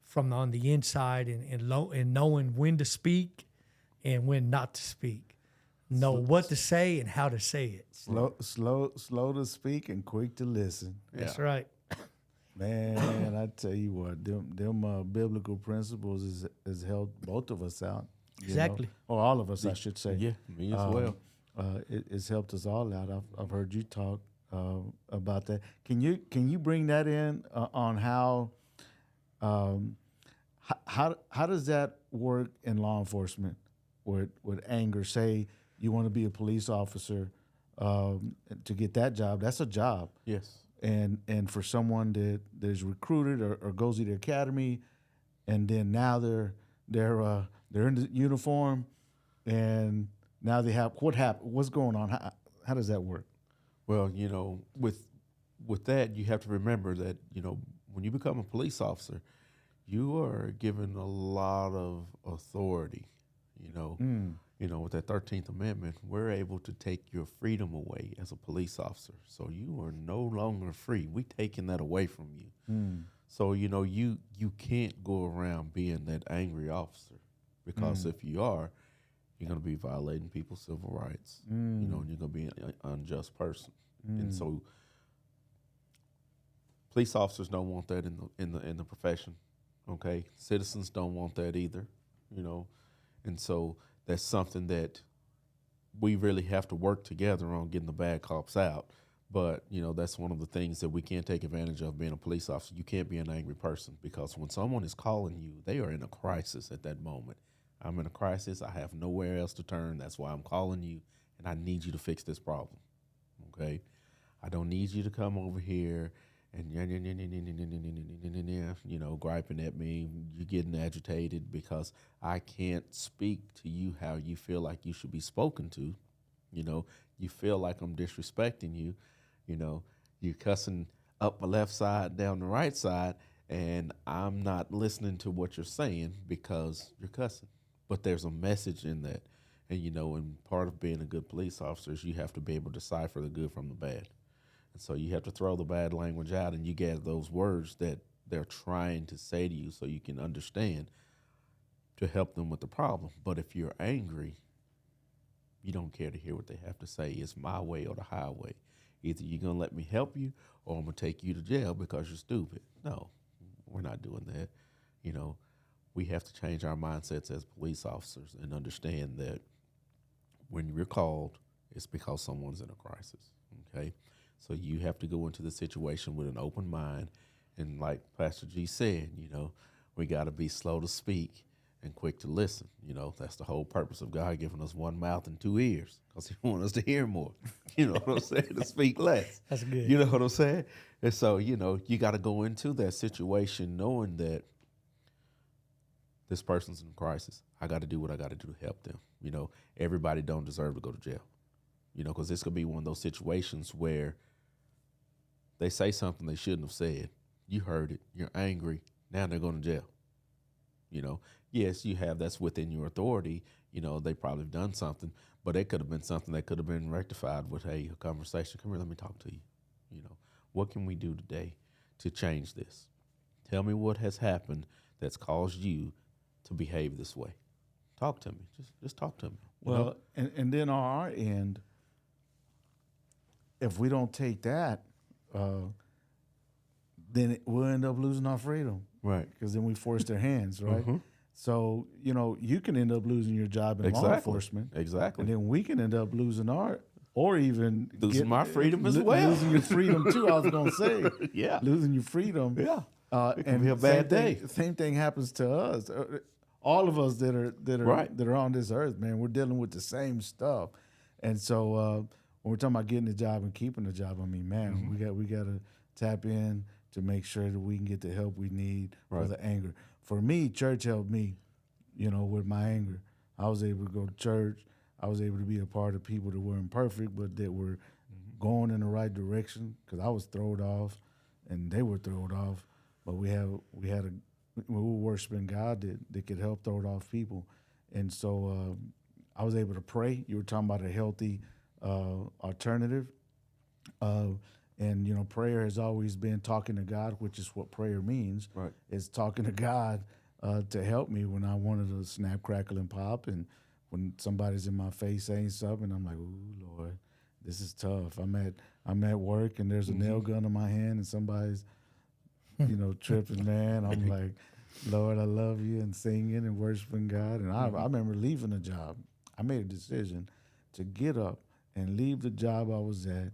from on the inside and knowing when to speak and when not to speak. Know what to say and how to say it. Slow to speak and quick to listen. That's right. Man, I tell you what, them biblical principles has helped both of us out. Exactly. Or all of us, I should say. Yeah, me as well. It's helped us all out. I've heard you talk about that. Can you bring that in on how does that work in law enforcement with anger? Say you want to be a police officer to get that job. That's a job. Yes. And for someone that is recruited or goes to the academy, and then now they're in the uniform, and now they have what's going on? How does that work? Well, you know, with that, you have to remember that, you know, when you become a police officer, you are given a lot of authority. You know, with that 13th Amendment, we're able to take your freedom away as a police officer. So you are no longer free. We taking that away from you. So, you know, you can't go around being that angry officer, because if you are, you're going to be violating people's civil rights, you know, and you're going to be an unjust person. And so police officers don't want that in the profession, okay? Citizens don't want that either, you know. And so that's something that we really have to work together on, getting the bad cops out. But, you know, that's one of the things that we can't take advantage of being a police officer. You can't be an angry person, because when someone is calling you, they are in a crisis at that moment. I'm in a crisis. I have nowhere else to turn. That's why I'm calling you, and I need you to fix this problem, okay? I don't need you to come over here and, you know, griping at me. You're getting agitated because I can't speak to you how you feel like you should be spoken to. You know, you feel like I'm disrespecting you. You know, you're cussing up my left side, down the right side, and I'm not listening to what you're saying because you're cussing. But there's a message in that. And, you know, and part of being a good police officer is you have to be able to decipher the good from the bad. And so you have to throw the bad language out, and you get those words that they're trying to say to you so you can understand, to help them with the problem. But if you're angry, you don't care to hear what they have to say. It's my way or the highway. Either you're going to let me help you or I'm going to take you to jail because you're stupid. No, we're not doing that. You know, we have to change our mindsets as police officers and understand that when you're called, it's because someone's in a crisis, okay? So you have to go into the situation with an open mind. And like Pastor G said, you know, we got to be slow to speak and quick to listen. You know, that's the whole purpose of God giving us one mouth and two ears, because he wants us to hear more. You know what I'm saying? To speak less. That's good. You know what I'm saying? And so, you know, you got to go into that situation knowing that this person's in crisis. I got to do what I got to do to help them. You know, everybody don't deserve to go to jail. You know, because this could be one of those situations where they say something they shouldn't have said. You heard it. You're angry. Now they're going to jail. You know, yes, you have, that's within your authority. You know, they probably have done something, but it could have been something that could have been rectified with, hey, a conversation. Come here, let me talk to you. You know, what can we do today to change this? Tell me what has happened that's caused you to behave this way. Talk to me. Just talk to me. Well, and then on our end, if we don't take that, then we'll end up losing our freedom. Right. Because then we force their hands, right? Mm-hmm. So, you know, you can end up losing your job in law enforcement. Exactly. And then we can end up losing our, or even losing my freedom as well. Losing your freedom too, I was going to say. Yeah. Losing your freedom. Yeah. It can be a bad day. Same thing happens to us. All of us that are on this earth, man, we're dealing with the same stuff. And so when we're talking about getting the job and keeping the job, I mean, man, Mm-hmm. we got to tap in to make sure that we can get the help we need for the anger. For me, church helped me, you know, with my anger. I was able to go to church. I was able to be a part of people that weren't perfect, but that were going in the right direction, because I was thrown off and they were thrown off. But we were worshiping God that could help throw off people. And so I was able to pray. You were talking about a healthy alternative. And, you know, prayer has always been talking to God, which is what prayer means. Right. It's talking to God to help me when I wanted to snap, crackle, and pop. And when somebody's in my face saying something, I'm like, ooh, Lord, this is tough. I'm at work and there's a nail gun in my hand and somebody's, you know, tripping, man. I'm like, Lord, I love you, and singing and worshiping God. And I remember leaving the job. I made a decision to get up and leave the job I was at,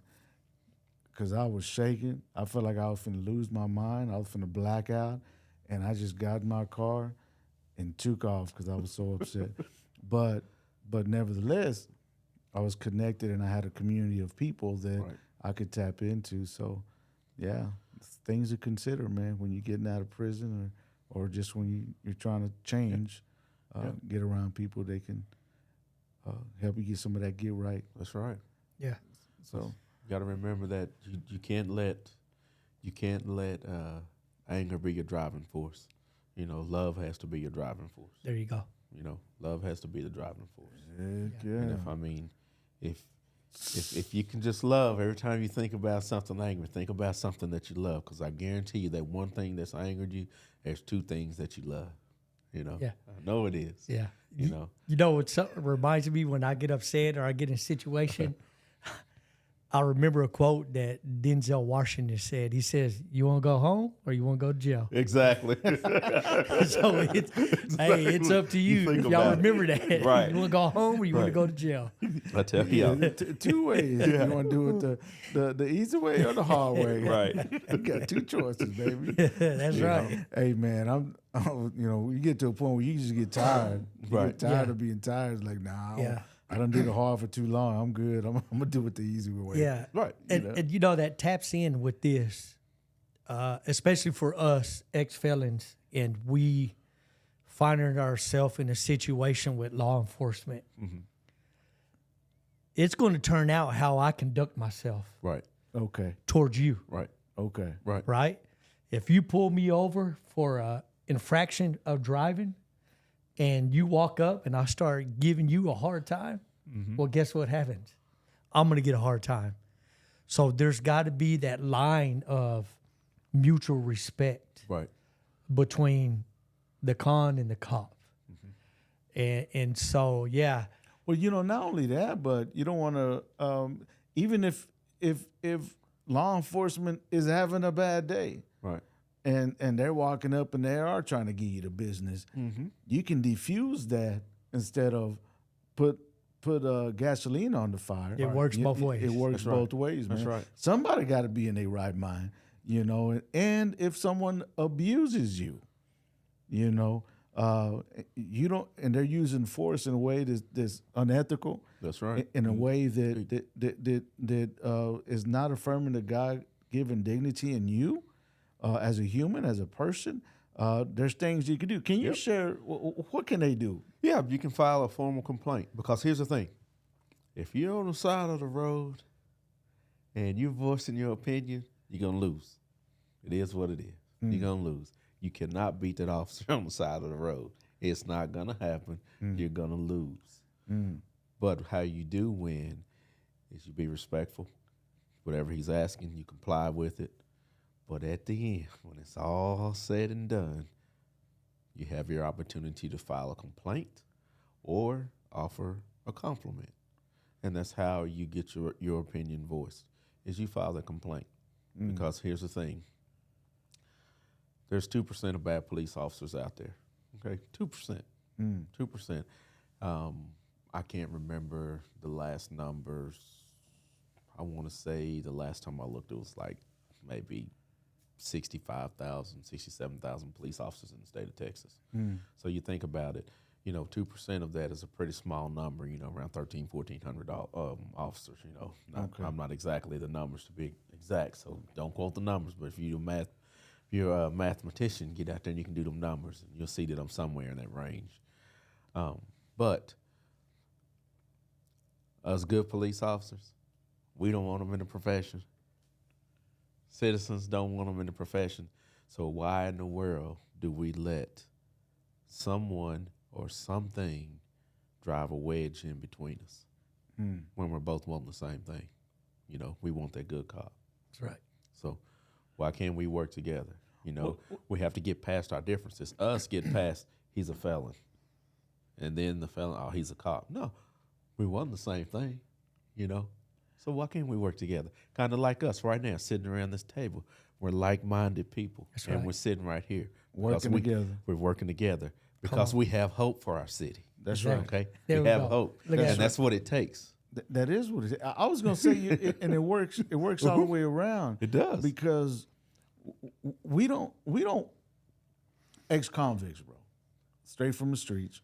because I was shaking. I felt like I was finna lose my mind. I was finna black out. And I just got in my car and took off because I was so upset. But nevertheless, I was connected and I had a community of people that I could tap into. So, yeah, things to consider, man, when you're getting out of prison or just when you're trying to change, get around people that can help you get some of that get right. That's right. Yeah. So you got to remember that you can't let anger be your driving force. You know, love has to be your driving force. There you go. You know, love has to be the driving force. heck yeah. And if you can just love, every time you think about something angry, think about something that you love, because I guarantee you that one thing that's angered you, there's two things that you love. You know, Yeah. I know it is. Yeah. You know, You know what reminds me when I get upset or I get in a situation? I remember a quote that Denzel Washington said. He says, "You want to go home or you want to go to jail?" exactly. So it's up to you. If y'all remember that. Right. You want to go home or you want to go to jail? I tell you, Two ways. You want to do it the easy way or the hard way. right. You got two choices, baby. That's right. Hey, man, I'm you know, you get to a point where you just get tired. You Right. get tired Yeah. of being tired. It's like, nah, Yeah. I done did it hard for too long. I'm good. I'm gonna do it the easy way. Yeah. Right. And you know, that taps in with this, especially for us ex-felons, and we finding ourselves in a situation with law enforcement. Mm-hmm. It's going to turn out how I conduct myself Right. Okay. towards you, Right. Okay. Right. right? If you pull me over for infraction of driving and you walk up and I start giving you a hard time, well, guess what happens? I'm going to get a hard time. So there's got to be that line of mutual respect Right. between the con and the cop. And so, yeah. Well, you know, not only that, but you don't want to, even if if law enforcement is having a bad day, Right. and they're walking up and they are trying to give you the business, you can diffuse that instead of put gasoline on the fire. It works both ways. It works That's right. both ways, man. That's right. Somebody got to be in their right mind, you know. And if someone abuses you, you know, you don't, and they're using force in a way that's unethical. That's right. In a way that is not affirming the God-given dignity in you as a human, as a person. There's things you can do. Can you share what can they do? Yeah, you can file a formal complaint, because here's the thing. If you're on the side of the road and you're voicing your opinion, you're going to lose. It is what it is. You're going to lose. You cannot beat that officer on the side of the road. It's not going to happen. You're going to lose. But how you do win is you be respectful. Whatever he's asking, you comply with it. But at the end, when it's all said and done, you have your opportunity to file a complaint or offer a compliment. And that's how you get your opinion voiced, is you file a complaint. Because here's the thing. There's 2% of bad police officers out there. Okay, 2%. 2%. I can't remember the last numbers. I want to say the last time I looked, it was like maybe 65,000, 67,000 police officers in the state of Texas. So you think about it, you know, 2% of that is a pretty small number, you know, around 1,400 officers, you know. I'm not exactly the numbers to be exact, so don't quote the numbers, but if you do math, if you're a mathematician, get out there and you can do them numbers, and you'll see that I'm somewhere in that range. But us good police officers, we don't want them in the profession. Citizens don't want them in the profession. So why in the world do we let someone or something drive a wedge in between us when we're both wanting the same thing? You know, we want that good cop. That's right. So why can't we work together? You know, we have to get past our differences. Us get past, he's a felon. And then the felon, oh, he's a cop. No, we want the same thing, you know. So why can't we work together? Kind of like us right now, sitting around this table. We're like-minded people. That's and right. we're sitting right here. Working together. We're working together because we have hope for our city. That's right. Okay? There we we have go. hope. Look at And that. that's what it takes. That is what it is. I was going to say, and it works all the way around. It does. Because we don't ex-convicts, bro, straight from the streets.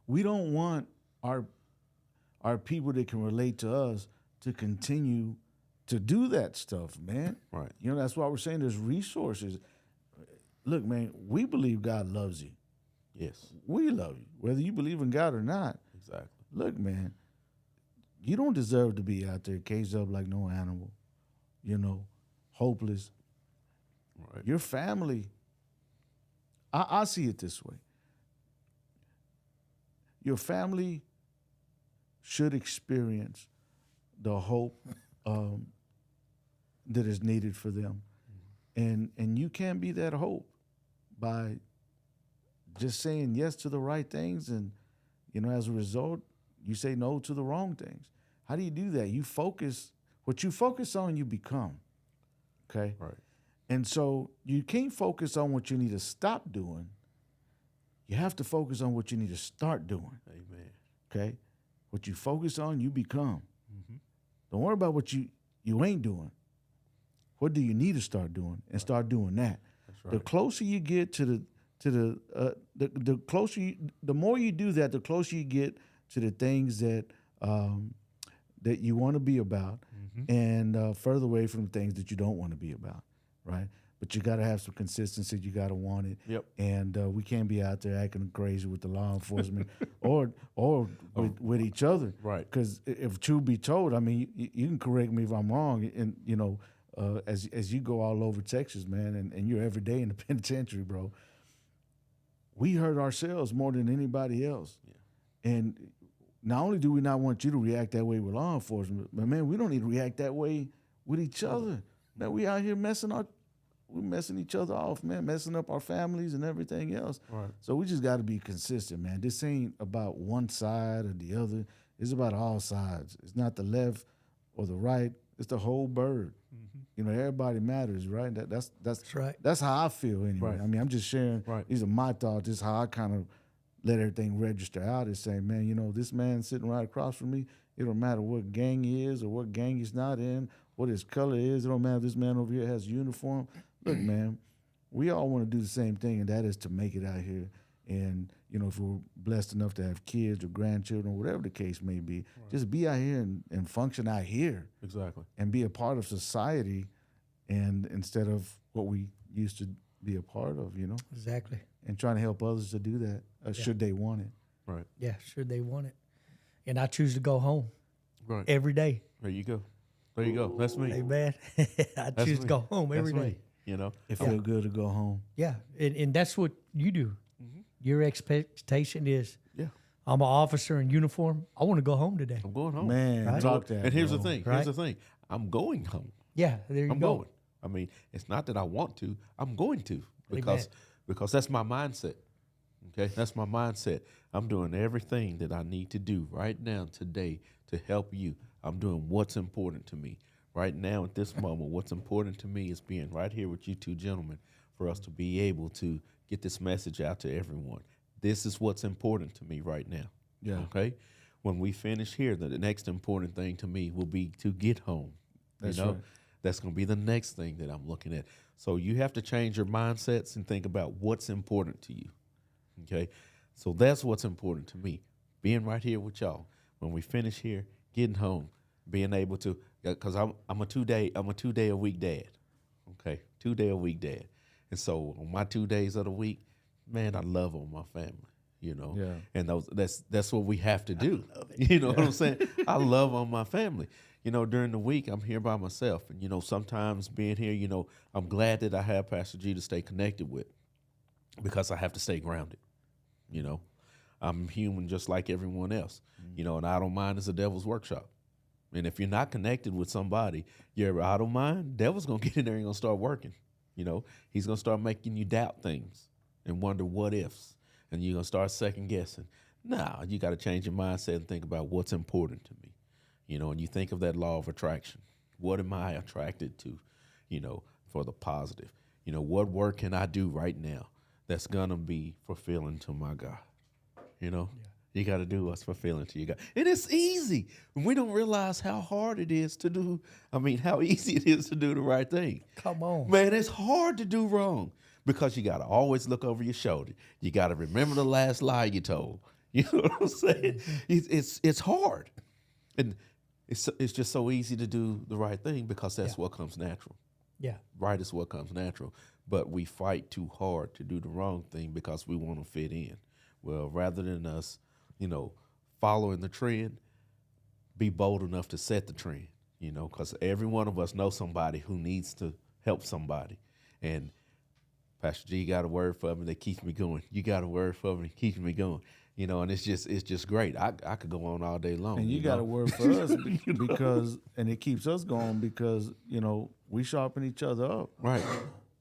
We don't want our people that can relate to us to continue to do that stuff, man. Right. You know, that's why we're saying there's resources. Look, man, we believe God loves you. Yes, We love you, whether you believe in God or not. exactly. Look, man, you don't deserve to be out there caged up like no animal, you know, hopeless. Right. Your family, I see it this way. Your family should experience the hope that is needed for them. And you can be that hope by just saying yes to the right things, and, you know, as a result, you say no to the wrong things. How do you do that? You focus, what you focus on, you become, okay? Right. And so you can't focus on what you need to stop doing. You have to focus on what you need to start doing, Amen. okay? What you focus on, you become. Don't worry about what you ain't doing. What do you need to start doing, and start doing that. That's right. The closer you get to the closer the more you do that, the closer you get to the things that that you want to be about, and further away from the things that you don't want to be about, right? But you got to have some consistency. You got to want it. Yep. And we can't be out there acting crazy with the law enforcement or with each other. Right. Because if truth be told, I mean, you can correct me if I'm wrong. And, you know, as you go all over Texas, man, and you're every day in the penitentiary, bro, we hurt ourselves more than anybody else. Yeah. And not only do we not want you to react that way with law enforcement, but, man, we don't need to react that way with each other. Man, we out here we're messing each other off, man, messing up our families and everything else. Right. So we just got to be consistent, man. This ain't about one side or the other. It's about all sides. It's not the left or the right. It's the whole bird. You know, everybody matters, right? That's right. That's how I feel anyway. Right. I mean, I'm just sharing. Right. These are my thoughts. This is how I kind of let everything register out. Is saying, man, you know, this man sitting right across from me. It don't matter what gang he is or what gang he's not in, what his color is. It don't matter if this man over here has a uniform. Look, man, we all want to do the same thing, and that is to make it out here. And, you know, if we're blessed enough to have kids or grandchildren, or whatever the case may be, just be out here and function out here. Exactly. And be a part of society, and instead of what we used to be a part of, you know? Exactly. And trying to help others to do that, should they want it. Right. Yeah, sure they want it. And I choose to go home Right. every day. There you go. There you go. That's me. Amen. I That's choose to me. go home every That's day. me. You know. It feels good to go home. Yeah, and that's what you do. Your expectation is, Yeah. I'm an officer in uniform. I want to go home today. I'm going home. Man, Right. talk that. And here's bro. the thing. Right. Here's the thing. I'm going home. Yeah, there you I'm go. going. I mean, it's not that I want to. I'm going to because that's my mindset. Okay, that's my mindset. I'm doing everything that I need to do right now today to help you. I'm doing what's important to me right now at this moment. What's important to me is being right here with you two gentlemen for us to be able to get this message out to everyone. This is what's important to me right now. Yeah. Okay. When we finish here, the next important thing to me will be to get home. That's you know, right. that's going to be the next thing that I'm looking at. So you have to change your mindsets and think about what's important to you. Okay. So that's what's important to me. Being right here with y'all. When we finish here, getting home, being able to, because I'm a 2 day a week dad. Okay. 2 day a week dad. And so on my 2 days of the week, man, I love on my family. You know, Yeah. and that's what we have to do. You know what I'm saying? I love on my family. You know, during the week I'm here by myself, and you know, sometimes being here, you know, I'm glad that I have Pastor G to stay connected with, because I have to stay grounded. You know, I'm human just like everyone else. You know, and I don't mind it's a devil's workshop. And if you're not connected with somebody, you're I don't mind. Devil's gonna get in there and gonna start working. You know, he's gonna start making you doubt things and wonder what ifs. And you're going to start second guessing. Nah, you got to change your mindset and think about what's important to me. You know, and you think of that law of attraction. What am I attracted to, you know, for the positive? You know, what work can I do right now that's going to be fulfilling to my God? You know, you got to do what's fulfilling to your God. And it's easy. We don't realize how hard it is to do. I mean, how easy it is to do the right thing. Come on. Man, it's hard to do wrong. Because you got to always look over your shoulder. You got to remember the last lie you told. You know what I'm saying? It's hard. And it's just so easy to do the right thing because that's what comes natural. Yeah. Right is what comes natural. But we fight too hard to do the wrong thing because we want to fit in. Well, rather than us, you know, following the trend, be bold enough to set the trend, you know, because every one of us knows somebody who needs to help somebody. And Pastor G got a word for me that keeps me going. You got a word for me that keeps me going. You know, and it's just great. I could go on all day long. And you got a word for us because, and it keeps us going because, you know, we sharpen each other up. Right.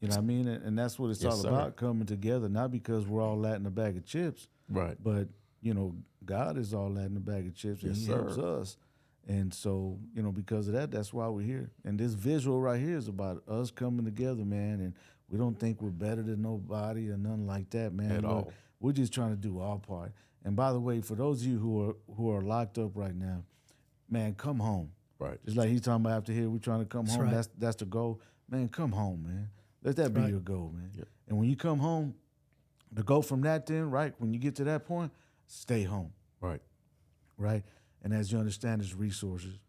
You know what I mean? And that's what it's all about, coming together, not because we're all that in a bag of chips. Right. But, you know, God is all that in a bag of chips, and he helps us. And so, you know, because of that, that's why we're here. And this visual right here is about us coming together, man, and we don't think we're better than nobody or nothing like that, man. At all. We're just trying to do our part. And by the way, for those of you who are locked up right now, man, come home. Right. Just like he's talking about after here, we're trying to come home. right. That's the goal. Man, come home, man. Let that be right. your goal, man. Yep. And when you come home, to go from that then, right, when you get to that point, stay home. Right. Right? And as you understand, there's resources.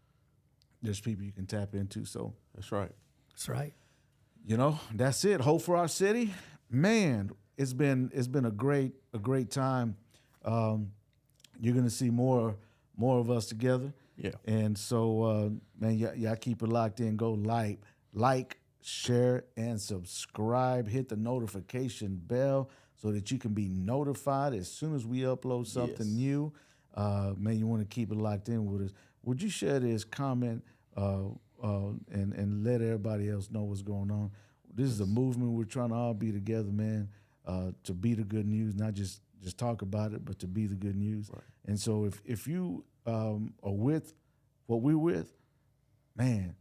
There's people you can tap into. So That's right. That's right. you know, that's it. Hope for our city, man. It's been a great time. You're gonna see more of us together. Yeah. And so, man, y'all keep it locked in. Go like, share, and subscribe. Hit the notification bell so that you can be notified as soon as we upload something new. Man, you want to keep it locked in with us. Would you share this, comment, and let everybody else know what's going on? This is a movement. We're trying to all be together, man, to be the good news, not just talk about it, but to be the good news. Right. And so if you are with what we're with, man,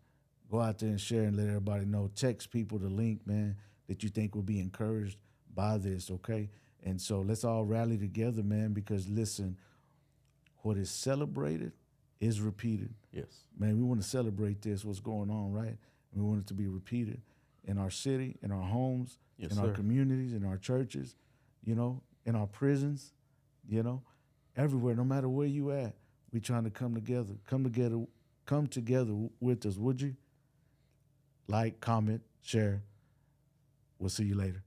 Go out there and share and let everybody know. Text people the link, man, that you think will be encouraged by this, okay? And so let's all rally together, man, because listen, what is celebrated is repeated. Yes. Man, we want to celebrate this, what's going on, right? We want it to be repeated in our city, in our homes, Yes, in sir. our communities, in our churches, you know, in our prisons, you know, everywhere, no matter where you at, we trying to come together with us, would you? Like, comment, share. We'll see you later.